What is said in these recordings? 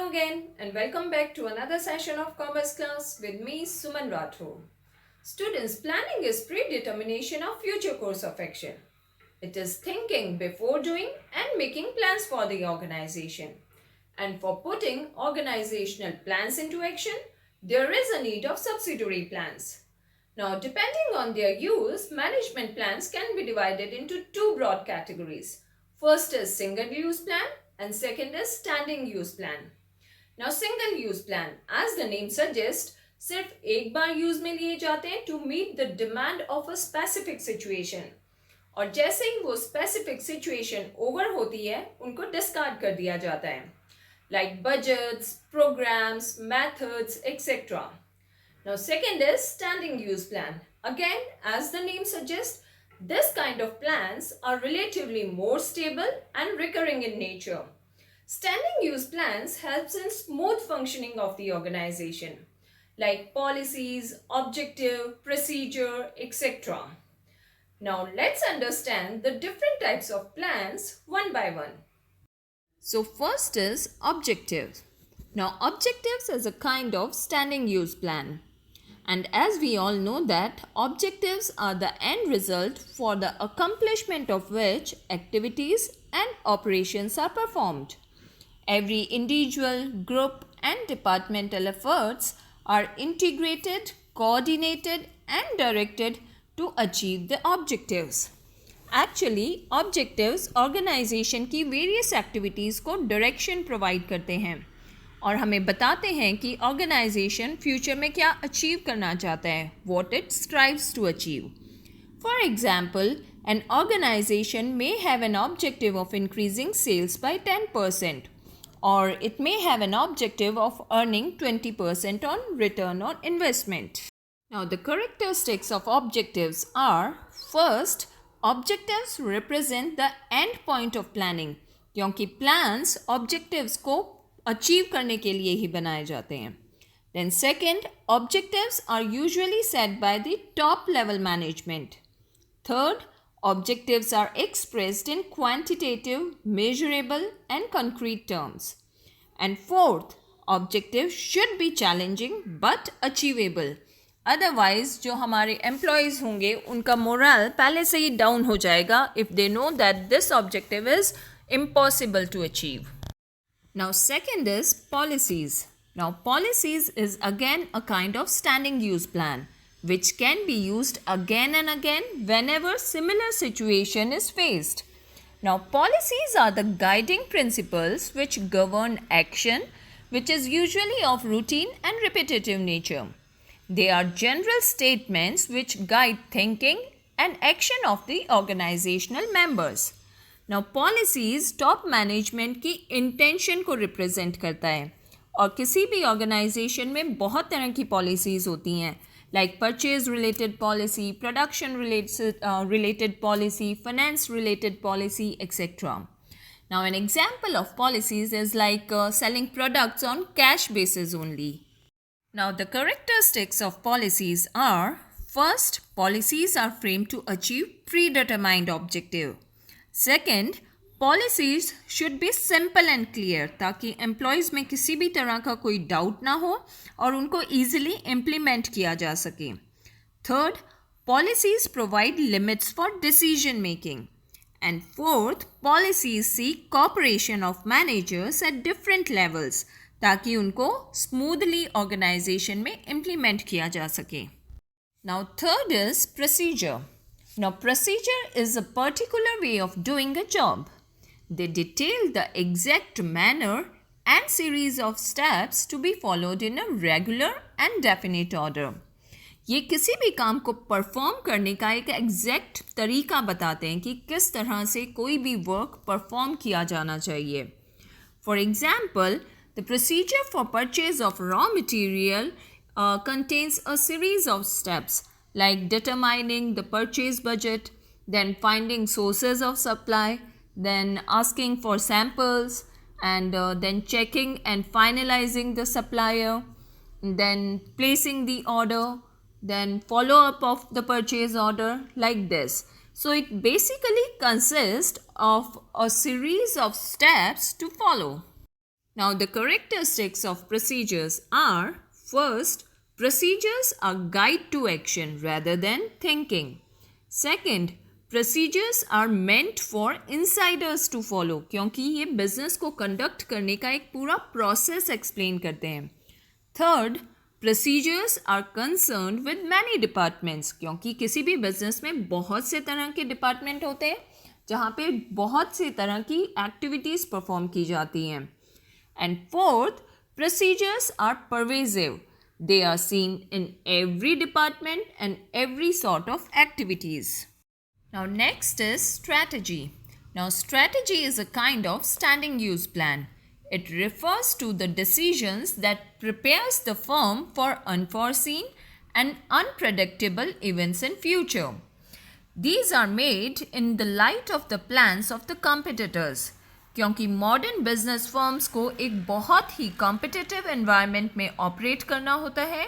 Hello again and welcome back to another session of Commerce class with me Suman Rathore. Students, planning is predetermination of future course of action. It is thinking before doing and making plans for the organization. And for putting organizational plans into action, there is a need of subsidiary plans. Now, depending on their use, management plans can be divided into two broad categories. First is single-use plan and second is standing-use plan. Now, single-use plan, as the name suggests, सिर्फ एक बार use में लिए जाते हैं to meet the demand of a specific situation. और जैसे ही वो specific situation over होती है, उनको discard कर दिया जाता है. Like budgets, programs, methods, etc. Now, second is standing use plan. Again, as the name suggests, this kind of plans are relatively more stable and recurring in nature. Standing use plans helps in smooth functioning of the organization, like policies, objective, procedure, etc. Now, let's understand the different types of plans one by one. So, first is objectives. Now, objectives is a kind of standing use plan. And as we all know that objectives are the end result for the accomplishment of which activities and operations are performed. Every individual, group and departmental efforts are integrated, coordinated and directed to achieve the objectives. Actually, objectives organization की various activities को direction provide करते हैं और हमें बताते हैं कि organization future में क्या achieve करना चाहता है, what it strives to achieve. For example, an organization may have an objective of increasing sales by 10%. Or it may have an objective of earning 20% on return on investment. Now, the characteristics of objectives are, first, objectives represent the end point of planning, क्योंकि plans objectives को achieve करने के लिए ही बनाए जाते हैं. Then second, objectives are usually set by the top level management. Third, objectives are expressed in quantitative, measurable and concrete terms. And fourth, objectives should be challenging but achievable. Otherwise, जो हमारे employees होंगे उनका morale पहले से ही down हो जाएगा if they know that this objective is impossible to achieve. Now, second is policies. Now, policies is again a kind of standing use plan, which can be used again and again whenever similar situation is faced. Now, policies are the guiding principles which govern action, which is usually of routine and repetitive nature. They are general statements which guide thinking and action of the organizational members. Now, policies top management की intention को represent करता है और किसी भी organization में बहुत तरह की policies होती हैं, like purchase related policy, production related policy, finance related policy, etc. Now, an example of policies is like selling products on cash basis only. Now, the characteristics of policies are, first, policies are framed to achieve predetermined objective. Second, policies should be simple and clear ताकि employees में किसी भी तरह का कोई doubt ना हो और उनको easily implement किया जा सके. Third, policies provide limits for decision making. And fourth, policies seek cooperation of managers at different levels ताकि उनको smoothly organization में implement किया जा सके. Now, third is procedure. Now, procedure is a particular way of doing a job. They detail the exact manner and series of steps to be followed in a regular and definite order. ये किसी भी काम को perform करने का एक exact तरीका बताते हैं कि किस तरह से कोई भी work perform किया जाना चाहिए. For example, the procedure for purchase of raw material contains a series of steps like determining the purchase budget, then finding sources of supply, then asking for samples, and then checking and finalizing the supplier, then placing the order, then follow-up of the purchase order, like this. So, it basically consists of a series of steps to follow. Now, the characteristics of procedures are: first, procedures are guide to action rather than thinking. Second, procedures are meant for insiders to follow, क्योंकि ये business को conduct करने का एक पूरा process explain करते हैं. Third, procedures are concerned with many departments, क्योंकि किसी भी बिजनेस में बहुत से तरह के डिपार्टमेंट होते हैं जहाँ पे बहुत से तरह की एक्टिविटीज़ परफॉर्म की जाती हैं. And fourth, procedures are pervasive. They are seen in every department and every sort of activities. Now next is strategy. Now strategy is a kind of standing use plan. It refers to the decisions that prepares the firm for unforeseen and unpredictable events in future. These are made in the light of the plans of the competitors. क्योंकि modern business firms को एक बहुत ही competitive environment में operate करना होता है,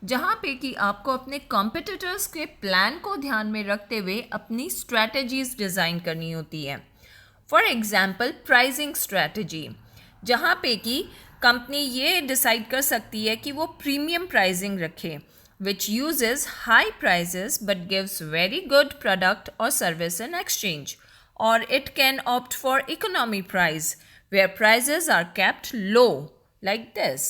जहाँ पे कि आपको अपने कॉम्पिटिटर्स के प्लान को ध्यान में रखते हुए अपनी स्ट्रैटेजीज डिज़ाइन करनी होती है. फॉर एग्जांपल प्राइसिंग स्ट्रैटेजी, जहाँ पे कि कंपनी ये डिसाइड कर सकती है कि वो प्रीमियम प्राइसिंग रखे, which uses high prices but gives very good product or service in exchange. Or it can opt for economy price, where prices are kept low, like this.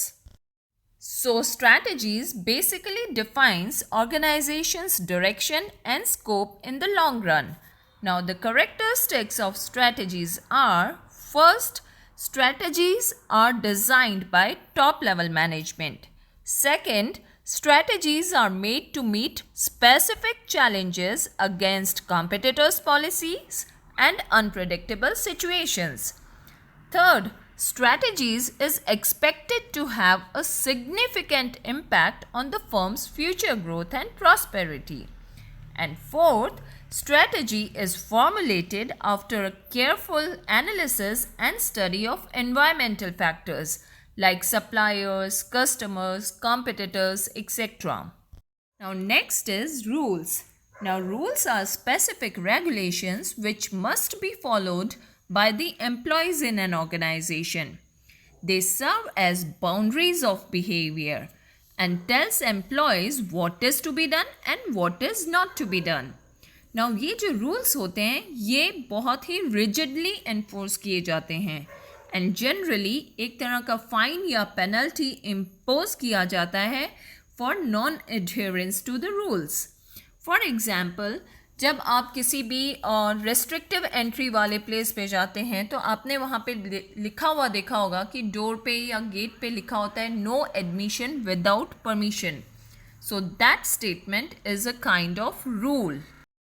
So strategies basically defines organization's direction and scope in the long run. Now the characteristics of strategies are: first, strategies are designed by top level management. Second, strategies are made to meet specific challenges against competitors' policies and unpredictable situations. Third, strategies is expected to have a significant impact on the firm's future growth and prosperity. And fourth, strategy is formulated after a careful analysis and study of environmental factors like suppliers, customers, competitors, etc. Now next is rules. Now rules are specific regulations which must be followed by the employees in an organization. They serve as boundaries of behavior and tells employees what is to be done and what is not to be done. Now ये जो rules होते हैं ये बहुत ही rigidly enforce किए जाते हैं and generally एक तरह का fine या penalty impose किया जाता है for non-adherence to the rules. For example, जब आप किसी भी रेस्ट्रिक्टिव एंट्री वाले प्लेस पे जाते हैं तो आपने वहाँ पे लिखा हुआ देखा होगा कि डोर पे या गेट पे लिखा होता है no admission without permission. So that statement is a kind of rule.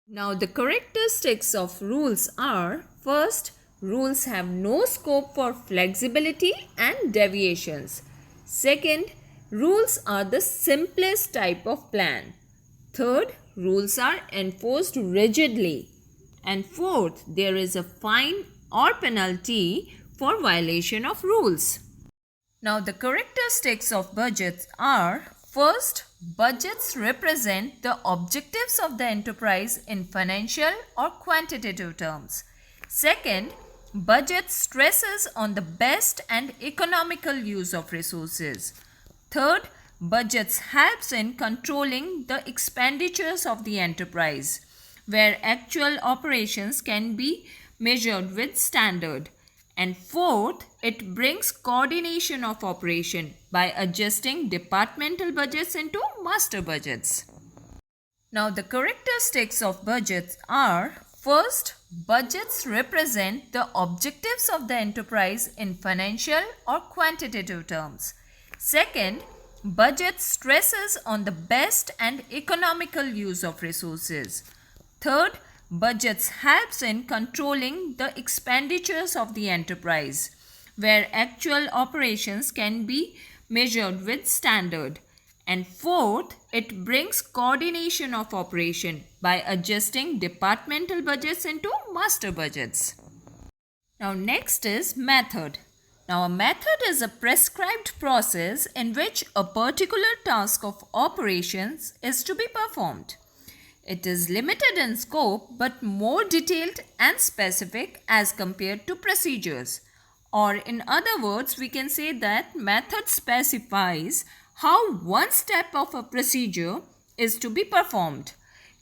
Now the characteristics of rules are: first, rules have no scope for flexibility and deviations. Second, rules are the simplest type of plan. Third, rules are enforced rigidly. And fourth, there is a fine or penalty for violation of rules. Now, the characteristics of budgets are: first, budgets represent the objectives of the enterprise in financial or quantitative terms. Second, budget stresses on the best and economical use of resources. Third, budgets helps in controlling the expenditures of the enterprise, where actual operations can be measured with standard. And fourth, it brings coordination of operation by adjusting departmental budgets into master budgets. Now the characteristics of budgets are: first, budgets represent the objectives of the enterprise in financial or quantitative terms. Second, budget stresses on the best and economical use of resources. Third, budgets helps in controlling the expenditures of the enterprise, where actual operations can be measured with standard. And fourth, it brings coordination of operation by adjusting departmental budgets into master budgets. Now next is method. Now, a method is a prescribed process in which a particular task of operations is to be performed. It is limited in scope but more detailed and specific as compared to procedures. Or in other words, we can say that method specifies how one step of a procedure is to be performed.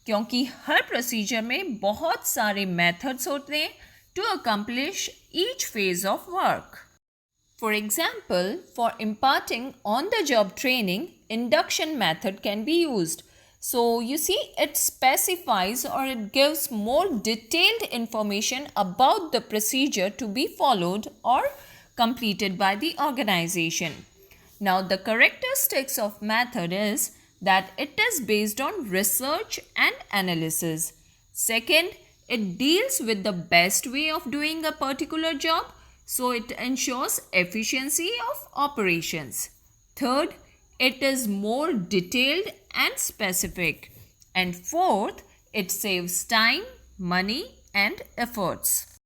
क्योंकि हर procedure में बहुत सारे methods होते हैं to accomplish each phase of work. For example, for imparting on-the-job training, induction method can be used. So you see, it specifies or it gives more detailed information about the procedure to be followed or completed by the organization. Now, the characteristics of method is that it is based on research and analysis. Second, it deals with the best way of doing a particular job, so it ensures efficiency of operations. Third, it is more detailed and specific. And fourth, it saves time, money and efforts.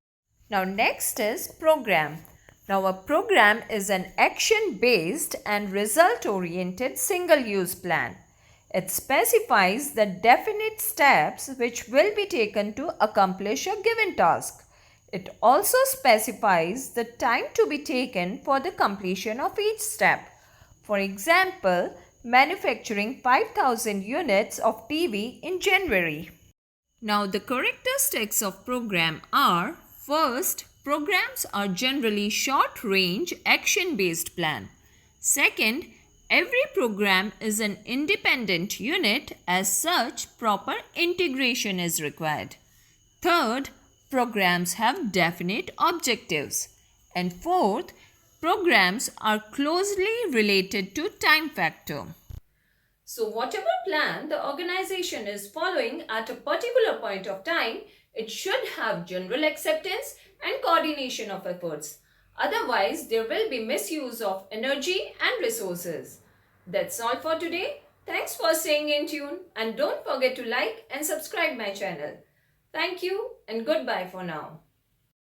Now next is program. Now a program is an action-based and result-oriented single-use plan. It specifies the definite steps which will be taken to accomplish a given task. It also specifies the time to be taken for the completion of each step. For example, manufacturing 5,000 units of TV in January. Now the characteristics of program are: first, programs are generally short-range action-based plan. Second, every program is an independent unit. As such, proper integration is required. Third, programs have definite objectives. And fourth, programs are closely related to time factor. So whatever plan the organization is following at a particular point of time, it should have general acceptance and coordination of efforts. Otherwise, there will be misuse of energy and resources. That's all for today. Thanks for staying in tune and don't forget to like and subscribe my channel. Thank you and goodbye for now.